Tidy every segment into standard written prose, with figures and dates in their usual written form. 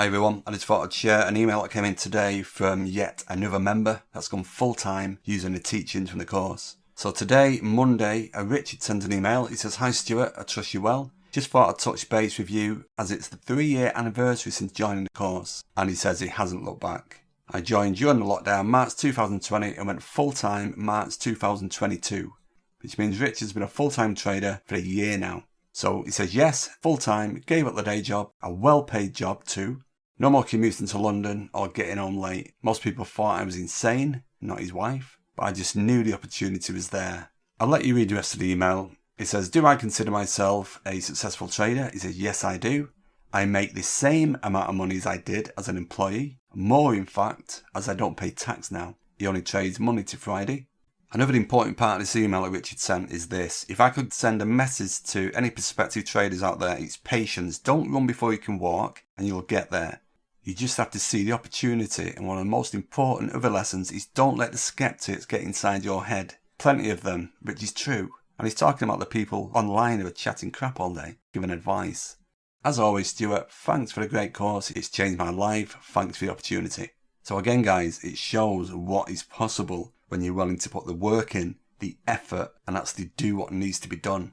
Hi everyone, I just thought I'd share an email that came in today from yet another member that's gone full-time using the teachings from the course. So today, Monday, Richard sent an email. He says, "Hi Stuart, I trust you well. Just thought I'd touch base with you as it's the 3-year anniversary since joining the course." And he says he hasn't looked back. "I joined during the lockdown March 2020 and went full-time March 2022. Which means Richard's been a full-time trader for a year now. So he says, yes, full-time, gave up the day job, a well-paid job too. No more commuting to London or getting home late. Most people thought I was insane, not his wife, but I just knew the opportunity was there." I'll let you read the rest of the email. It says, "Do I consider myself a successful trader?" He says, "Yes, I do. I make the same amount of money as I did as an employee. More, in fact, as I don't pay tax now. He only trades Monday to Friday." Another important part of this email that Richard sent is this. If I could send a message to any prospective traders out there, it's patience. Don't run before you can walk and you'll get there. You just have to see the opportunity, and one of the most important other lessons is don't let the skeptics get inside your head. Plenty of them, which is true. And he's talking about the people online who are chatting crap all day, giving advice. As always, Stuart, thanks for the great course. It's changed my life. Thanks for the opportunity. So again, guys, it shows what is possible when you're willing to put the work in, the effort, and actually do what needs to be done.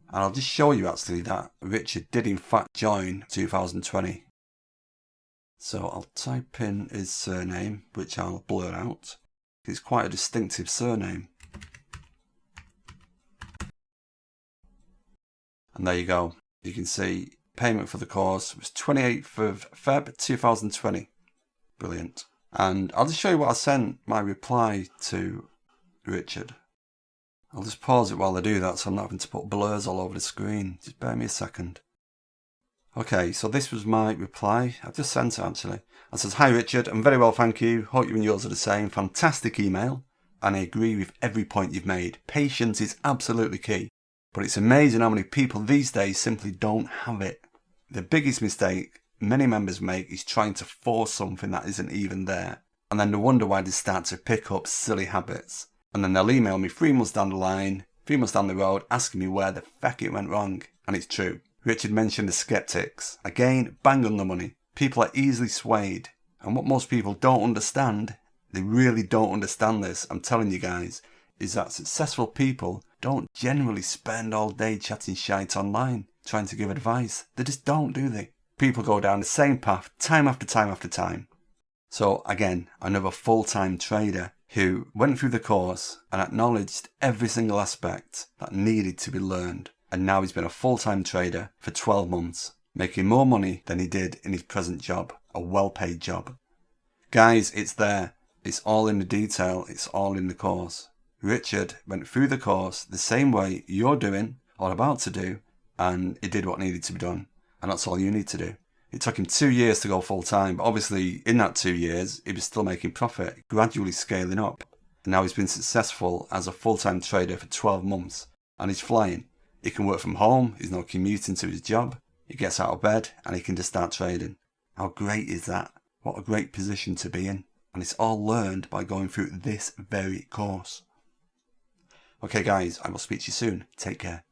And I'll just show you actually that Richard did in fact join 2020. So I'll type in his surname, which I'll blur out. It's quite a distinctive surname. And there you go. You can see payment for the course was 28th of Feb 2020. Brilliant. And I'll just show you what I sent my reply to Richard. I'll just pause it while I do that so I'm not having to put blurs all over the screen. Just bear me a second. Okay, so this was my reply. I've just sent it actually. It says, "Hi Richard, I'm very well, thank you. Hope you and yours are the same. Fantastic email. And I agree with every point you've made. Patience is absolutely key. But it's amazing how many people these days simply don't have it. The biggest mistake many members make is trying to force something that isn't even there. And then they wonder why they start to pick up silly habits. And then they'll email me 3 months down the line, 3 months down the road, asking me where the feck it went wrong." And it's true. Richard mentioned the skeptics. Again, bang on the money. People are easily swayed. And what most people don't understand, they really don't understand this, I'm telling you guys, is that successful people don't generally spend all day chatting shite online, trying to give advice. They just don't, do they? People go down the same path time after time after time. So again, another full-time trader who went through the course and acknowledged every single aspect that needed to be learned. And now he's been a full-time trader for 12 months, making more money than he did in his present job, a well-paid job. Guys, it's there. It's all in the detail. It's all in the course. Richard went through the course the same way you're doing or about to do, and he did what needed to be done. And that's all you need to do. It took him 2 years to go full-time, but obviously in that 2 years, he was still making profit, gradually scaling up. And now he's been successful as a full-time trader for 12 months, and he's flying. He can work from home, he's not commuting to his job, he gets out of bed, and he can just start trading. How great is that? What a great position to be in. And it's all learned by going through this very course. Okay guys, I will speak to you soon. Take care.